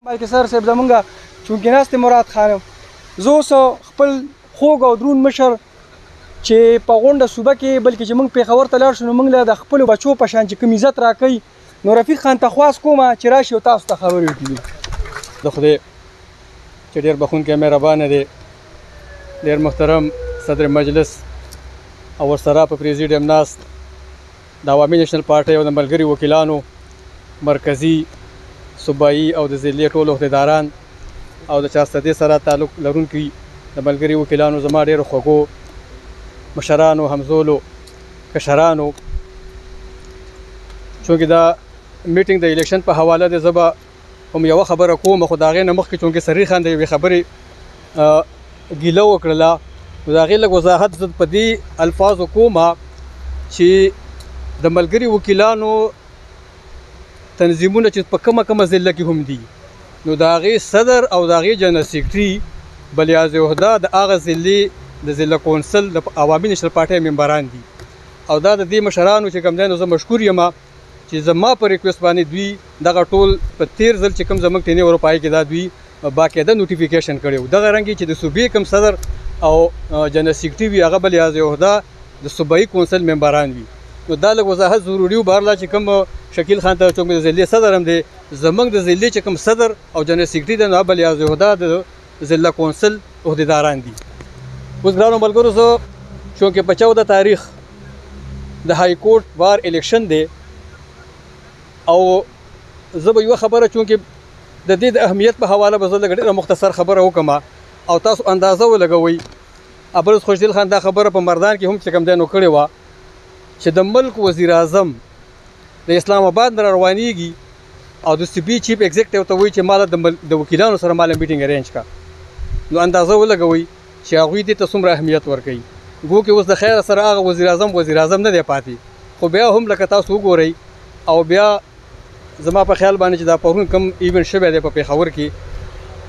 بلکې سر صاحب زمونږ چونکې ناست مراد خان زه اوس خپل خوږ او درون مشر چې په غونډه صوبه کې بلکې چې موږ پېښور ته لاړ شو نو موږ له د خپلو بچو په شان چې کوم عزت راکوي نو رفیق خان ته خواست کوم چې راشي او تاسو ته خبرې وکړي. د خدای چې ډېر بخښونکی مهربانه دی، ډېر محترم صدر مجلس او ورسره په پریزیډیم ناست د عوامي نیشنل پارټۍ او د ملګري وکیلانو، مرکزي، صوبایي او د ضلعي ټول عهدیداران او د چارسدې سره تعلق لرونکي د ملګري وکیلانو، زما ډېرو خوږو مشرانو، همزولو، کشرانو، چونکې دا میټینګ د الیکشن په حواله دی. زه به هم یوه خبره کوم، خو د هغې نه مخکې چونکې سریر خان د یوې خبرې ګیله وکړله نو د هغې لږ وضاحت زه په دې الفاظو کوم چې د ملګري وکیلانو تنظیمونه چې په کومه ضلع کې هم دي نو د هغې صدر او د هغې جنرال سیکرټري بلیاز عهده د هغه ضلعې د ضلع کونسل د عوامي نیشنل پارټۍ ممبران دي او دا د دې مشرانو چې کوم دی نو زه مشکور یم چې زما په ریکویسټ باندې دوی دغه ټول په تیر ځل چې کوم زموږ ټینې اروپایي کې دا دوی باقاعده نوټیفیکیشن کړی و. دغه رنګې چې د صوبې کوم صدر او جنرال سیکرټري وي هغه بلیاز عهده د صوبایي کونسل ممبران وي. نو دا لږ وضاحت ضروري و. بهرحال چې کوم شکیل خان ته چونکې د ضلعې صدر هم دی، زموږ د ضلعې چې کوم صدر او جنرال سیکرټري دی نو هغه بلیاز عهده د ضلع کونسل عهدیداران دي. اوس ګرانو ملګرو، زه چونکې په 14 تاریخ د های کورټ بار الیکشن دی او زه به یوه خبره چونکې د دې د اهمیت په حواله به زه لږ ډېره مختصر خبره وکړم او تاسو اندازه ولګوئ. ابرز خوشدل خان دا خبره په مردان کې هم چې کوم دی نو کړې وه چې د ملک وزیر اعظم د اسلام آباد نه روانېږي او د صوبې چیف ایگزیکټیو ته وایي چې ماله د وکیلانو سره ماله میټینګ ارینج کړه. نو اندازه ولګوئ چې هغوی دې ته څومره اهمیت ورکوي. ګو کې اوس د خیر سره هغه وزیر اعظم نه دی پاتې، خو بیا هم لکه تاسو وګورئ او بیا زما په خیال باندې چې دا پرون کوم ایونټ شوی دی په پېښور کې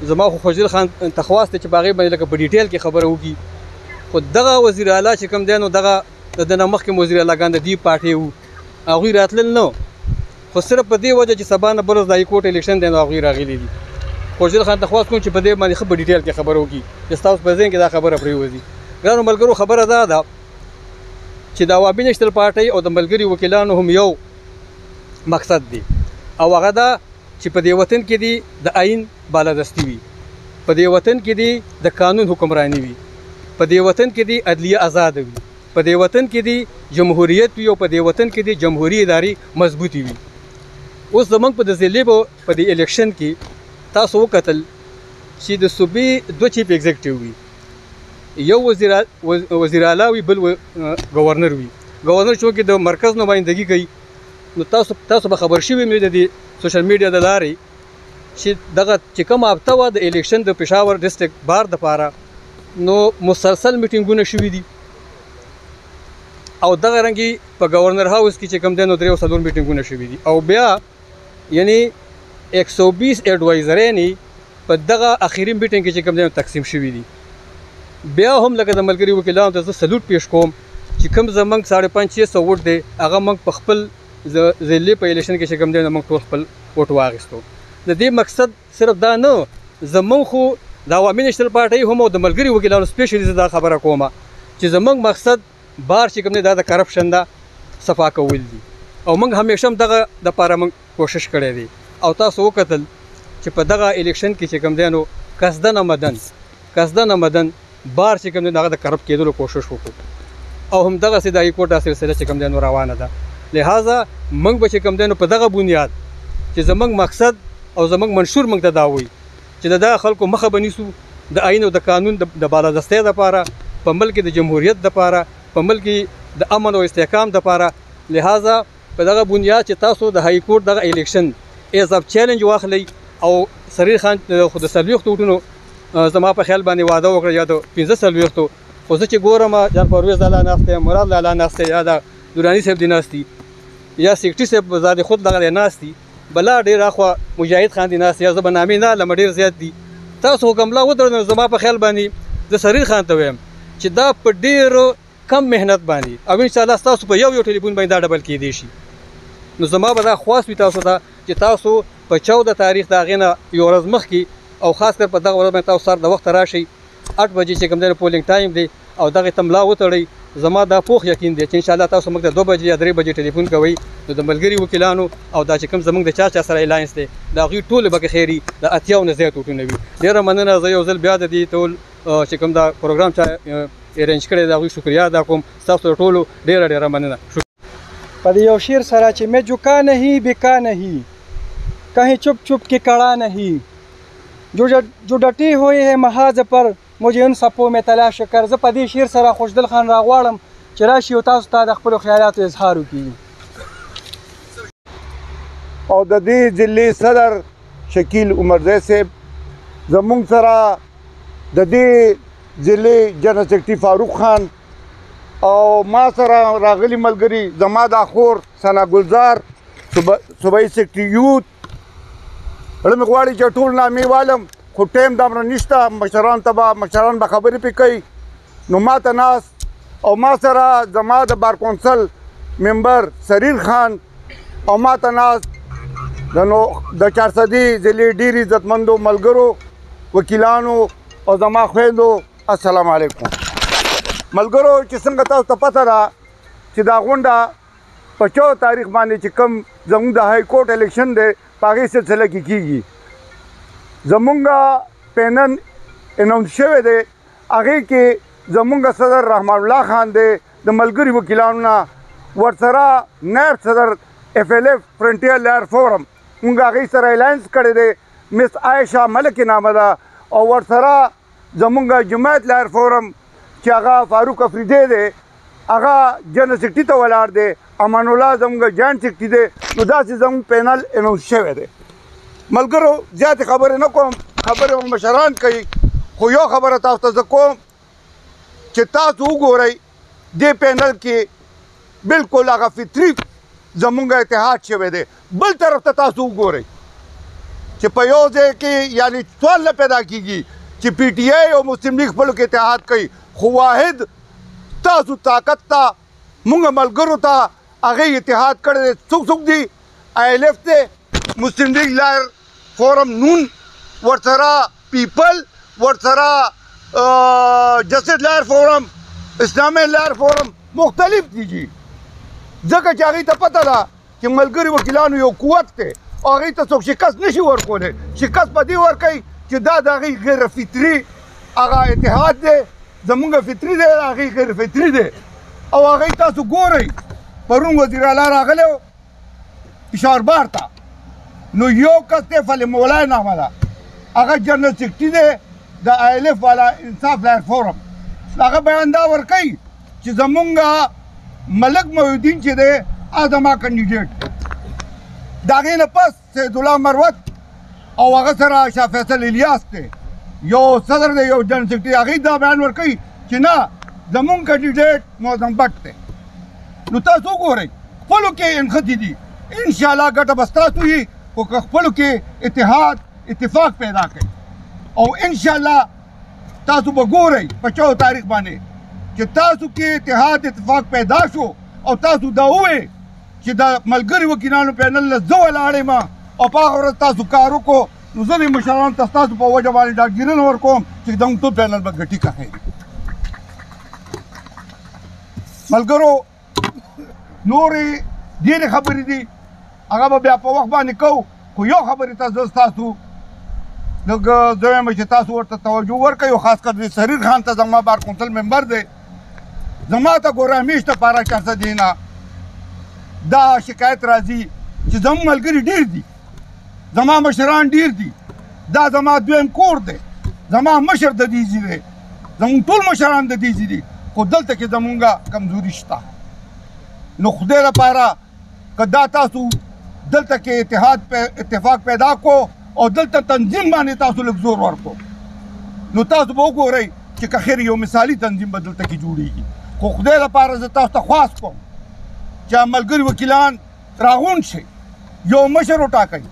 زما خو خوشدل خان ته خواست دی چې په هغې باندې لکه په ډیټیل کې خبره وکړي. خو دغه وزیر اعلی چې کوم دی نو دغه د نه مخکې وزیر اعلیګان د دې پارټۍ وو هغوی راتلل نه، خو صرف په دې وجه چې سبا نه بروز د های کورټ الیکشن دی نو هغوی راغلي دي. خوشدل خان ته خواست کوم چې په دې باندې ښه په ډیټیل کې خبره وکړي چې ستاسو په ذهن کې دا خبره پرېوځي. ګرانو ملګرو، خبره دا ده چې د عوامي نیشنل پارټۍ او د ملګري وکیلانو هم یو مقصد دی او هغه دا چې په دې وطن کې دی د آئین بالادستي وي، په دې وطن کې دی د قانون حکمرانی وي، په دې وطن کې دی عدلیه آزاده وي، په دې وطن کې دی جمهوریت وي او په دې وطن کې دی جمهوري ادارې مضبوطې وي. اوس زموږ په د ضلعې په دې الیکشن کې تاسو وکتل چې د صوبې 2 چیف ایگزیکټیو وي، یو وزیر اعلی وي، بل گورنر وي. گورنر چونکې د مرکز نمایندګي کوي نو تاسو به خبر شوي مې د دې سوشل میډیا د لارې چې دغه چې کوم هفته وه د الیکشن د پېښور ډسټرکټ بار دپاره نو مسلسل میټینګونه شوي دي او دغه رنګې په گورنر هاوس کې چې کوم دی نو 3 او 4 میټینګونه شوي دي او بیا یعنی 120 ایډوایزرانې په دغه اخري میټینګ کې چې کوم دی نو تقسیم شوي دي. بیا هم لکه د ملګري وکیلانو ته زه سلوټ پیش کوم چې کوم زموږ 550 ووټ دی هغه موږ په خپل ضلعې په الیکشن کې چې کوم دی نو موږ ټول خپل ووټ واخیستو. د دې مقصد صرف دا نه، زموږ خو د عوامي نیشنل پارټۍ هم او د ملګري وکیلانو سپیشلی زه دا خبره کوم چې زموږ مقصد بار چې کوم دی دا د کرپشن دا صفا کول دي او موږ همیشه هم دغه دپاره موږ کوشش کړی دی او تاسو وکتل چې په دغه الیکشن کې چې کوم دی نو قصدن آمدن بار چې کوم دی هغه د کرپ کېدلو کوشش وکړو او همدغسې د های کورټ دا سلسله چې کوم دی نو روانه ده. لہذا موږ به چې کوم دی نو په دغه بنیاد چې زموږ مقصد او زموږ منشور موږ ته دا وایي چې د دغه خلکو مخه به نیسو د آئین او د قانون د بالادستۍ دپاره، په ملک د جمهوریت دپاره، په ملک د امن او استحکام دپاره. لہذا په دغه بنیاد چې تاسو د های کورټ دغه الیکشن ایز اف چیلنج واخلئ او سریر خان خو د 40 ووټونو زما په خیال باندې واده وکړه یا د 45 خو زه چې ګورم جان پرویز لالا ناست دی، مراد لالا ناست دی، یا د دراني صاحب دی ناست دي، یا سیکرټري صاحب ذات خود دغه دی ناست دي، بلا ډېر اخوا مجاهد خان دی ناست، یا زه به نامې نه لمه ډېر زیات دي. تاسو حکملا ودرنه زما په خیال باندې د سریر خان ته وایم چې دا په ډېر کم مهنت باندې او انشاءالله ستاسو په یو ټلیفون باندې دا ډبل کېدی شي. نو زما به دا خواست وي تاسو ته چې تاسو په 14 تاریخ د هغې نه یو ورځ مخکې او خاص کر په دغه ورځ باندې تاسو سهار د وخته راشئ 8 بجې چې کوم دی پولینګ ټایم دی او دغه ته ملا وتړئ زما دا پوخ یقین دی چې انشاءالله تاسو موږ ته 2 بجې یا 3 بجې ټلیفون کوئ نو د ملګري وکیلانو او دا چې کوم زموږ د چا سره الاینس دی د هغوی ټولې به که خیري د 80 نه زیات وټونه وي ډېره مننه زه یو ځل بیا د دې ټول چې کوم دا پروګرام چا ارینج کړی د هغوی شکریا ادا کوم ستاسو ټولو ډېره مننه په دې یو شعر سره چې میں جھکا نہیں بکا نہیں کہیں چپ چپ کے کڑا نہیں جو ڈٹی ہوئی ہے محاذ پر مجھے ان صفوں میں تلاش کر زه په دې شعر سره خوشدل خان راغواړم چې راشي او تاسو ته د خپلو خیالاتو اظهار وکړي او د دې ضلعي صدر شکیل عمرزی صاحب زموږ سره د دې ضلعي جنرال سیکرټري فاروق خان او ما سره راغلي ملګري زما دا خور ثنا ګلزار صوبایي سیکرټري یوت زړه مې غواړي چې ټول نامې والم خو ټایم دومره نشته مشران به خبرې پې کوي نو ما ته ناست او ما سره زما د بار کونسل ممبر سریر خان او ما ته ناست د چارسدي ضلعي ډېر عزتمندو ملګرو وکیلانو او زما خویندو السلام علیکم ملګرو چې څنګه تاسو ته پته ده چې دا غونډه په 14 تاریخ باندې چې کوم زموږ د های کورټ الیکشن دی په هغې سلسله کې کېږي زمونږ پینل اناونس شوی دی هغې کې زمونږ صدر رحمان الله خان دی د ملګري وکیلانو نه ورسره نایب صدر اف ایل ایف فرنټیر لایر فورم موږ هغې سره الاینس کړی دی مس عایشه ملک نامه ده او ورسره زمونږ جماعت لایر فورم چې هغه فاروق افریدی دی هغه جنرال سیکرټري ته ولاړ دی امان الله زمونږ جاینټ سیکرټري دی نو داسې زموږ پینل اناونس شوی دی ملګرو زیاتې خبرې نه کوم خبرې به مشران کوي خو یو خبره تاسو ته زه کوم چې تاسو وګورئ دې پینل کې بلکل هغه فطري زمونږ اتحاد شوی دی بل طرف ته تاسو وګورئ چې په یو ځای کې یعنی سوال نه پیدا کېږي چې پی ټي آی او مسلم لیگ خپلو کې اتحاد کوي خو واحد تاسو طاقت ته مونږ ملګرو ته هغې اتحاد کړی دی څوک دی آی ایل ایف دی مسلم لیگ لایر فورم نون ورسره پیپل ورسره جسټ لایر فورم اسلامي لایر فورم مختلف دي جی ځکه چې هغې ته پته ده چې ملګري وکیلانو یو قوت دی او هغې ته څوک شکست نشي ورکولی شکست په دې ورکوي چې دا د هغې غیر فطري هغه اتحاد دی زمونږ فطري دی هغې غیر فطري دی او هغې تاسو ګورئ پرون وزیر اعلی راغلی و پېښور بار ته نو یو کس دی فلم مولای نامه ده هغه جنرال سیکرټري دی د آی ایل ایف والا انصاف لایر فورم هغه بیان دا ورکوي چې زمونږ ملک محی چې دی هغه زما کنډیډیټ د هغې نه پس سیدالله مروت او هغه سره شاه فیصل الیاس دی یو صدر دی یو جنرال سیکرټري هغې دا بیان ورکوي چې نه زمونږ کنډیډیټ معظم بټ دی نو تاسو وګورئ خپلو کې انخطي دي انشاءالله ګټه به ستاسو وي خو که خپلو کې اتحاد اتفاق پیدا کړي او انشاءالله تاسو به ګورئ په 14 تاریخ باندې چې تاسو کې اتحاد اتفاق پیدا شو او تاسو دا ووایئ چې د ملګري وکیلانو پینل نه زه ولاړ یم او په هغه ورځ تاسو کار وکړو نو زه د مشرانو ته ستاسو په وجه باندې ډاډګیرنه ورکوم چې دغه ټول پینل به ګټي که خیر ملګرو نورې ډېرې خبرې دي هغه به بیا په وخت باندې کوو خو یو خبرې ته زه ستاسو لږ زه وایم چې تاسو ورته توجه ورکوئ او خاص کر د سریر خان ته زما بار کونسل ممبر دی زما ته ګوره همیش دپاره چارسدي نه دا شکایت راځي چې زموږ ملګري ډېر دي زما مشران ډېر دي دا زما دویم کور دی زما مشر د دې ځي دی زموږ ټول مشران د دې ځي دي خو دلته کې زمونږ کمزوري شته نو خدای لپاره که دا تاسو دلته کې اتفاق پیدا کو او دلته تنظیم باندې تاسو لږ زور ورکو نو تاسو به وګورئ چې که خیر یو مثالي تنظیم به دلته کې جوړېږي خو خدای لپاره زه تاسو ته خواست کوم چې ملګري وکیلان راغونډ شي یو مشر وټاکئ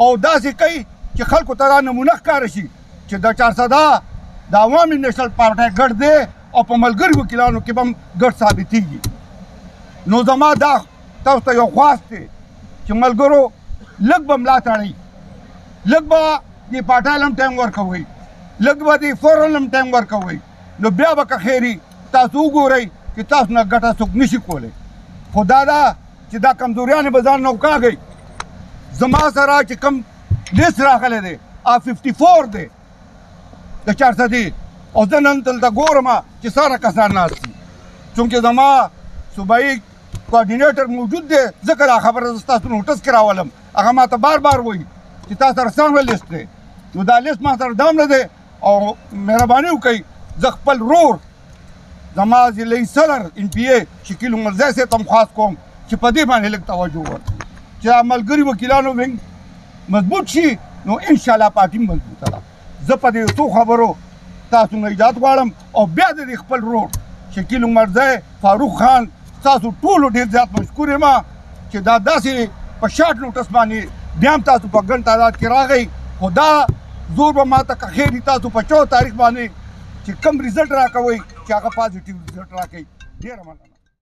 او داسې کوي چې خلکو ته دا نمونه ښکاره شي چې د چارسده د عوامي نیشنل پارټۍ ګډ دی او په ملګري وکیلانو کې به هم ګډ ثابتېږي نو زما دا تاسو ته یو خواست دی چې ملګرو لږ به ملا تړئ لږ به دې پاټایل هم ټایم ورکوئ لږ به دې فورن هم ټایم ورکوئ نو بیا به که خیري تاسو وګورئ چې تاسو نه ګټه څوک نشي کولی خو دا ده چې دا کمزوریانې به ځان نه وکاږئ زما سره چې کوم لیست راغلی دی 54 دی د 400 او زه نن دلته ګورم چې څاره کسان ناست دي چونکې زما صوبایي کوارډینیټر موجود دی ځکه دا خبره زه ستاسو نوټس کې راولم هغه ما ته بار بار وایي چې تا سره څنګه لیست دی نو دا لیست ما سره دام نه دی او مهرباني وکړئ زه خپل ورور زما ضلعي صدر ان پی اے شکیل عمرزی صاحب ته هم خواست کوم چې په دې باندې لږ توجه ورکړي چې دا ملګري وکیلانو وینګ مضبوط شي نو انشاءالله پارټي مضبوطه ده زه په دې څو خبرو تاسو نه اجازت غواړم او بیا د خپل ورور شکیل عمرزی فاروق خان تاسو ټولو ډېر زیات مشکور یم چې دا داسې په شارټ نوټس باندې بیا هم تاسو په ګڼ تعداد کې راغئ خو دا زور به ما ته که خیر تاسو په 4 تاریخ باندې چې کم ریزلټ راکوئ چې هغه پازیټیو ریزلټ راکوئ ډېره مننه